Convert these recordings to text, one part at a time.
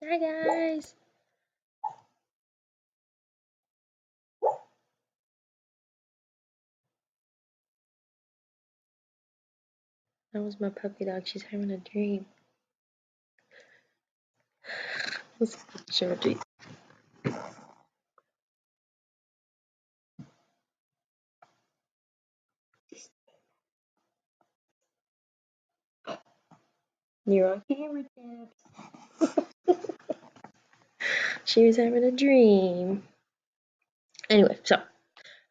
Hi guys. That was my puppy dog. She's having a dream. Let's show it to you. You're on camera, Tips. She was having a dream. Anyway, so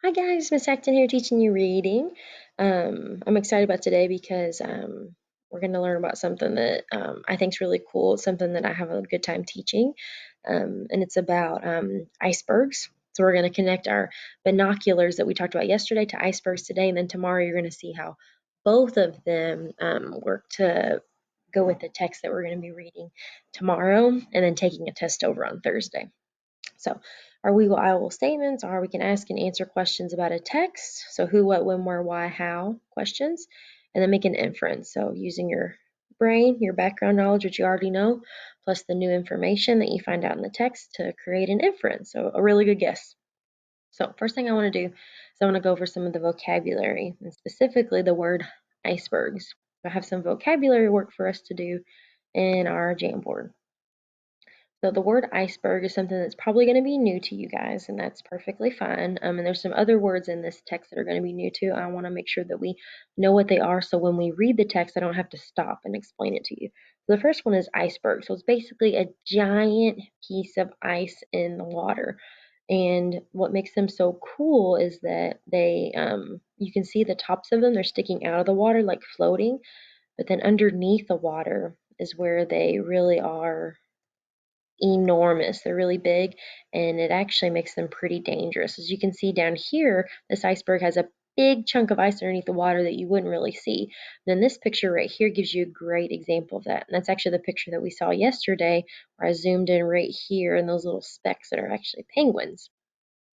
hi guys, Miss Acton here teaching you reading. I'm excited about today because we're going to learn about something that I think is really cool. It's something that I have a good time teaching, and it's about icebergs. So we're going to connect our binoculars that we talked about yesterday to icebergs today, and then tomorrow you're going to see how both of them work to go with the text that we're going to be reading tomorrow, and then taking a test over on Thursday. So our we will, I will statements are we can ask and answer questions about a text. So who, what, when, where, why, how questions, and then make an inference. So using your brain, your background knowledge, which you already know, plus the new information that you find out in the text to create an inference. So a really good guess. So first thing I want to do is I want to go over some of the vocabulary and specifically the word icebergs. I have some vocabulary work for us to do in our Jamboard. So the word iceberg is something that's probably going to be new to you guys, and that's perfectly fine. And there's some other words in this text that are going to be new too. I want to make sure that we know what they are, so when we read the text, I don't have to stop and explain it to you. So the first one is iceberg. So it's basically a giant piece of ice in the water. And what makes them so cool is that you can see the tops of them, they're sticking out of the water like floating, but then underneath the water is where they really are enormous. They're really big, and it actually makes them pretty dangerous. As you can see down here, this iceberg has a big chunk of ice underneath the water that you wouldn't really see. Then this picture right here gives you a great example of that. And that's actually the picture that we saw yesterday, where I zoomed in right here and those little specks that are actually penguins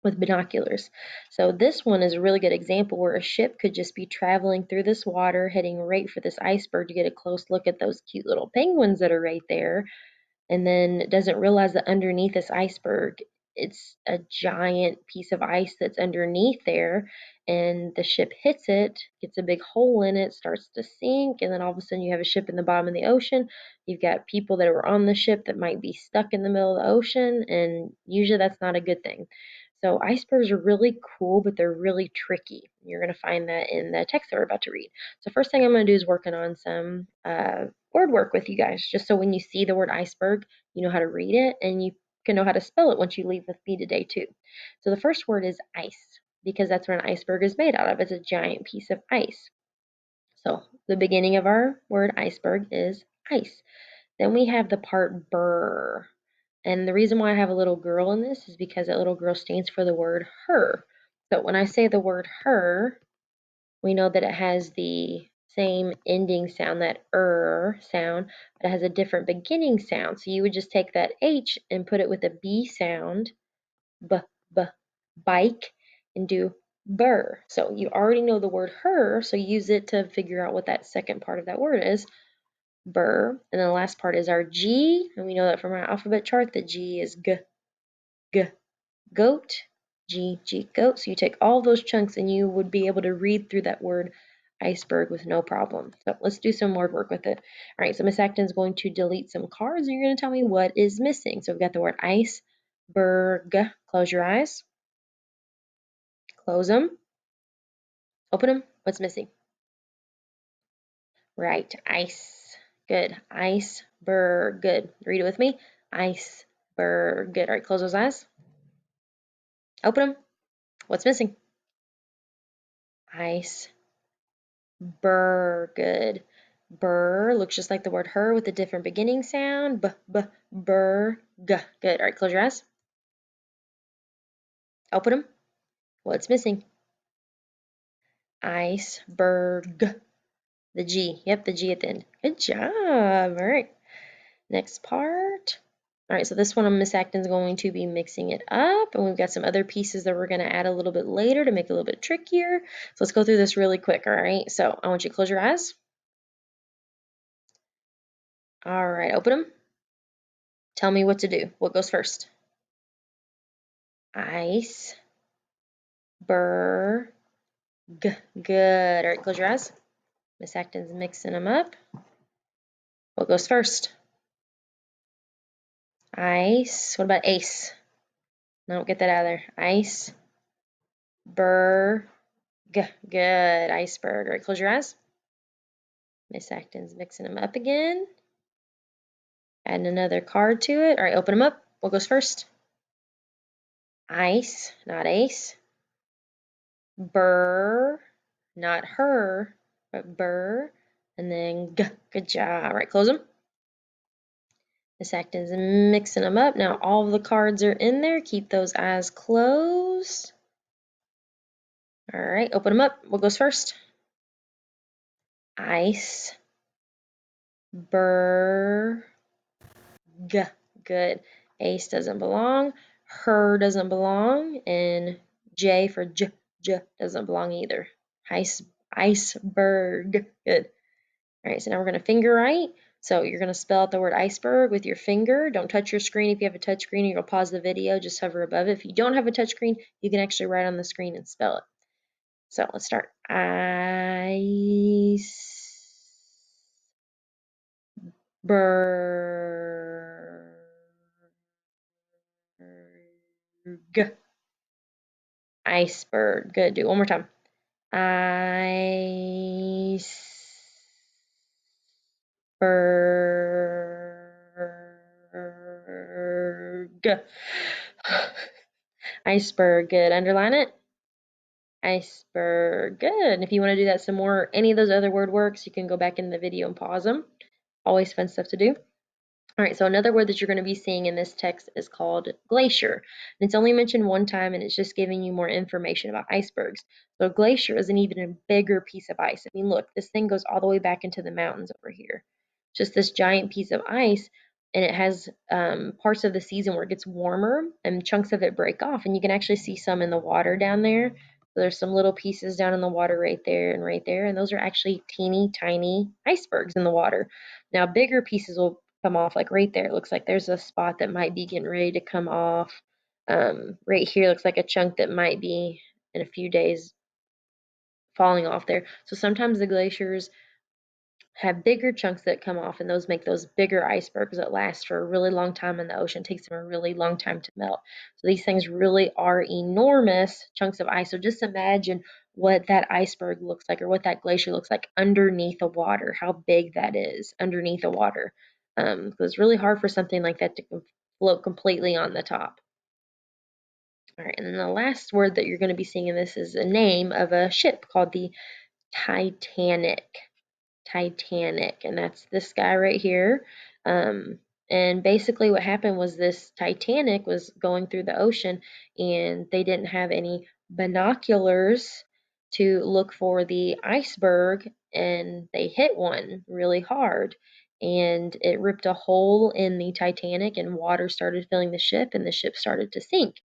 with binoculars. So this one is a really good example where a ship could just be traveling through this water, heading right for this iceberg to get a close look at those cute little penguins that are right there, and then doesn't realize that underneath this iceberg, it's a giant piece of ice that's underneath there, and the ship hits it, gets a big hole in it, starts to sink, and then all of a sudden you have a ship in the bottom of the ocean. You've got people that were on the ship that might be stuck in the middle of the ocean, and usually that's not a good thing. So icebergs are really cool, but they're really tricky. You're going to find that in the text that we're about to read. So first thing I'm going to do is working on some word work with you guys, just so when you see the word iceberg, you know how to read it and you can know how to spell it once you leave with me today too. So the first word is ice, because that's what an iceberg is made out of. It's a giant piece of ice. So the beginning of our word iceberg is ice. Then we have the part burr. And the reason why I have a little girl in this is because that little girl stands for the word her. So when I say the word her, we know that it has the same ending sound, that sound, but it has a different beginning sound. So you would just take that H and put it with a B sound, b, b, bike, and do burr. So you already know the word her, so use it to figure out what that second part of that word is, burr. And then the last part is our G, and we know that from our alphabet chart that G is g, g, goat, G, G, goat. So you take all those chunks and you would be able to read through that word iceberg with no problem. So let's do some word work with it. All right, so Miss Acton's going to delete some cards and you're going to tell me what is missing. So we've got the word iceberg. Close your eyes. Close them. Open them. What's missing? Right, ice. Good. Iceberg. Good. Read it with me. Iceberg. Good. All right, close those eyes. Open them. What's missing? Ice. Burr, good. Burr looks just like the word her with a different beginning sound. Burr, g. Good. All right, close your eyes. Open them. What's missing? Iceberg. The G. Yep, the G at the end. Good job. All right. Next part. All right, so this one Miss Acton's going to be mixing it up, and we've got some other pieces that we're going to add a little bit later to make it a little bit trickier. So let's go through this really quick, all right? So I want you to close your eyes. All right, open them. Tell me what to do. What goes first? Ice. Good. All right, close your eyes. Miss Acton's mixing them up. What goes first? Ice. What about ace? No, get that out of there. Ice. Good. Iceberg. All right, close your eyes. Miss Acton's mixing them up again. Adding another card to it. All right, open them up. What goes first? Ice, not ace. Not her, but burr. And then good job. All right, close them. Miss Acton's mixing them up. Now all of the cards are in there. Keep those eyes closed. All right, open them up. What goes first? Ice. Good. Ace doesn't belong. Her doesn't belong. And J for J doesn't belong either. Iceberg. Good. All right, so now we're going to finger write. So you're going to spell out the word iceberg with your finger. Don't touch your screen. If you have a touch screen, you're going to pause the video. Just hover above it. If you don't have a touch screen, you can actually write on the screen and spell it. So let's start. Iceberg. Iceberg. Good. Do it one more time. Iceberg. Iceberg. Good. Underline it. Iceberg. Good. And if you want to do that some more, any of those other word works, you can go back in the video and pause them. Always fun stuff to do. All right, so another word that you're going to be seeing in this text is called glacier. And it's only mentioned one time, and it's just giving you more information about icebergs. So glacier is an even bigger piece of ice. I mean, look, this thing goes all the way back into the mountains over here. Just this giant piece of ice, and it has parts of the season where it gets warmer, and chunks of it break off, and you can actually see some in the water down there. So there's some little pieces down in the water right there, and those are actually teeny tiny icebergs in the water. Now, bigger pieces will come off like right there. It looks like there's a spot that might be getting ready to come off. Right here looks like a chunk that might be in a few days falling off there. So sometimes the glaciers have bigger chunks that come off, and those make those bigger icebergs that last for a really long time in the ocean. It takes them a really long time to melt. So these things really are enormous chunks of ice. So just imagine what that iceberg looks like, or what that glacier looks like underneath the water, how big that is underneath the water. So it's really hard for something like that to float completely on the top. All right, and then the last word that you're going to be seeing in this is a name of a ship called the Titanic. Titanic, and that's this guy right here. And basically what happened was this Titanic was going through the ocean, and they didn't have any binoculars to look for the iceberg, and they hit one really hard, and it ripped a hole in the Titanic, and water started filling the ship, and the ship started to sink.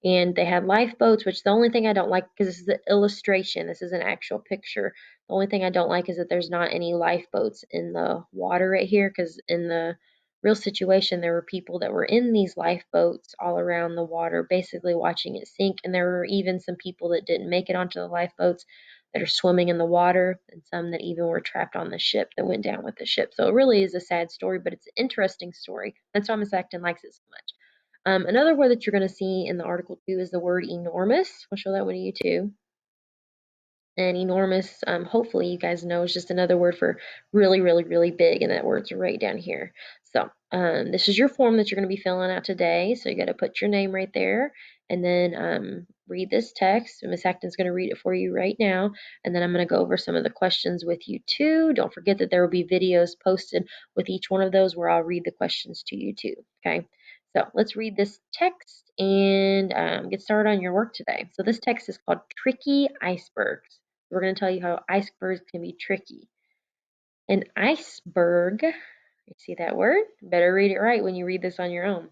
And they had lifeboats, which the only thing I don't like, because this is an illustration, this is an actual picture. The only thing I don't like is that there's not any lifeboats in the water right here, because in the real situation, there were people that were in these lifeboats all around the water, basically watching it sink. And there were even some people that didn't make it onto the lifeboats that are swimming in the water, and some that even were trapped on the ship that went down with the ship. So it really is a sad story, but it's an interesting story. That's why Miss Acton likes it so much. Another word that you're going to see in the article too is the word enormous. I'll show that one to you too. And enormous, hopefully you guys know, is just another word for really, really, really big, and that word's right down here. So this is your form that you're going to be filling out today. So you got to put your name right there, and then read this text. Miss Acton's going to read it for you right now, and then I'm going to go over some of the questions with you too. Don't forget that there will be videos posted with each one of those where I'll read the questions to you too. Okay. So let's read this text and get started on your work today. So this text is called Tricky Icebergs. We're going to tell you how icebergs can be tricky. An iceberg, you see that word? Better read it right when you read this on your own.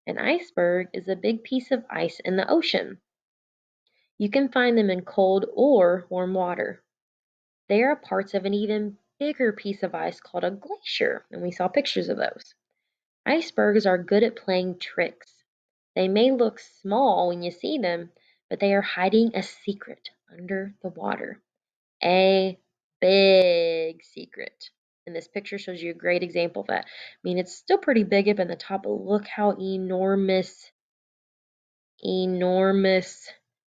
An iceberg is a big piece of ice in the ocean. You can find them in cold or warm water. They are parts of an even bigger piece of ice called a glacier, and we saw pictures of those. Icebergs are good at playing tricks. They may look small when you see them, but they are hiding a secret under the water. A big secret. And this picture shows you a great example of that. I mean, it's still pretty big up in the top, but look how enormous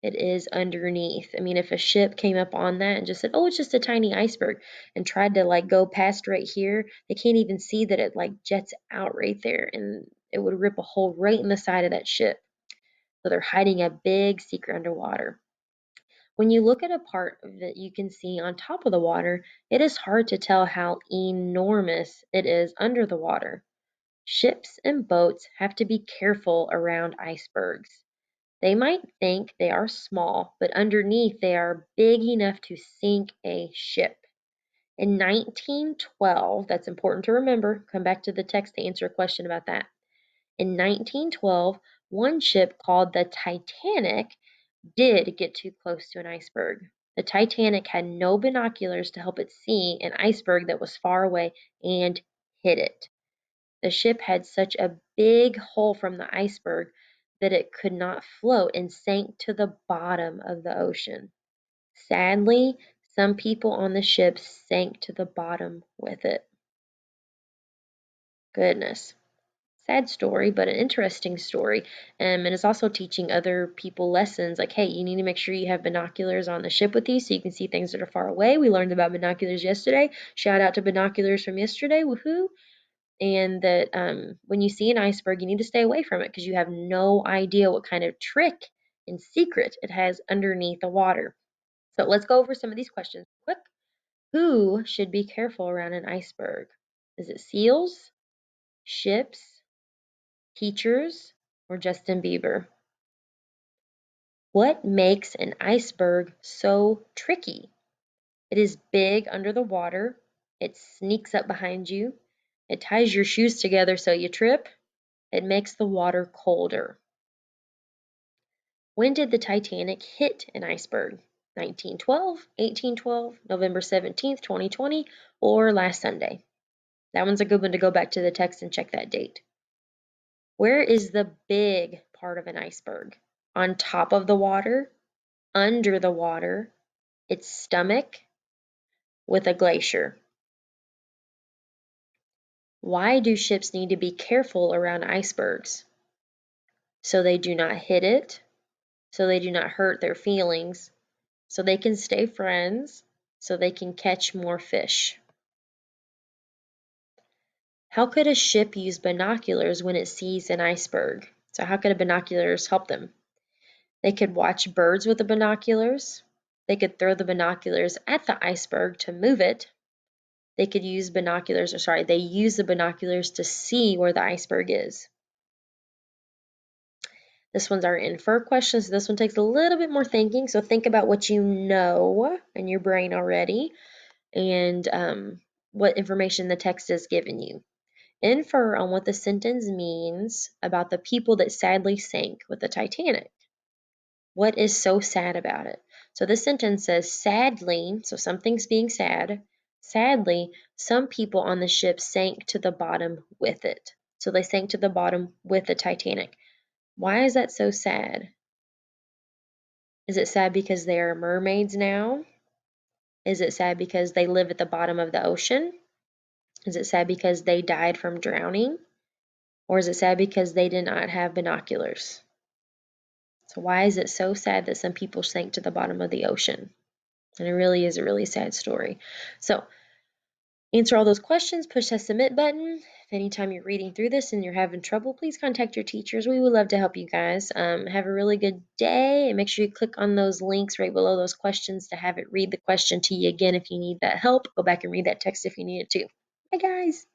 it is underneath. I mean, if a ship came up on that and just said, "Oh, it's just a tiny iceberg," and tried to like go past right here, they can't even see that it like jets out right there, and it would rip a hole right in the side of that ship. So they're hiding a big secret underwater. When you look at a part that you can see on top of the water, it is hard to tell how enormous it is under the water. Ships and boats have to be careful around icebergs. They might think they are small, but underneath they are big enough to sink a ship. In 1912, that's important to remember, come back to the text to answer a question about that. In 1912, one ship called the Titanic did get too close to an iceberg. The Titanic had no binoculars to help it see an iceberg that was far away and hit it. The ship had such a big hole from the iceberg that it could not float and sank to the bottom of the ocean. Sadly, some people on the ship sank to the bottom with it. Goodness. Sad story, but an interesting story. And it's also teaching other people lessons like, hey, you need to make sure you have binoculars on the ship with you so you can see things that are far away. We learned about binoculars yesterday. Shout out to binoculars from yesterday. Woohoo! And that when you see an iceberg, you need to stay away from it because you have no idea what kind of trick and secret it has underneath the water. So let's go over some of these questions quick. Who should be careful around an iceberg? Is it seals, ships, teachers, or Justin Bieber? What makes an iceberg so tricky? It is big under the water. It sneaks up behind you. It ties your shoes together so you trip. It makes the water colder. When did the Titanic hit an iceberg? 1912, 1812, November 17th, 2020, or last Sunday? That one's a good one to go back to the text and check that date. Where is the big part of an iceberg? On top of the water, under the water, its stomach, with a glacier. Why do ships need to be careful around icebergs? So they do not hit it, so they do not hurt their feelings, so they can stay friends, so they can catch more fish. How could a ship use binoculars when it sees an iceberg? So how could binoculars help them? They could watch birds with the binoculars. They could throw the binoculars at the iceberg to move it. They could use binoculars, they use the binoculars to see where the iceberg is. This one's our infer question, so this one takes a little bit more thinking. So think about what you know in your brain already and what information the text has given you. Infer on what the sentence means about the people that sadly sank with the Titanic. What is so sad about it? So this sentence says, sadly, so something's being sad. Sadly, some people on the ship sank to the bottom with it. So they sank to the bottom with the Titanic. Why is that so sad? Is it sad because they are mermaids now? Is it sad because they live at the bottom of the ocean? Is it sad because they died from drowning? Or is it sad because they did not have binoculars? So why is it so sad that some people sank to the bottom of the ocean? And it really is a really sad story. So answer all those questions, push that submit button. If anytime you're reading through this and you're having trouble, please contact your teachers. We would love to help you guys. Have a really good day, and make sure you click on those links right below those questions to have it read the question to you again if you need that help. Go back and read that text if you need it too. Bye, guys.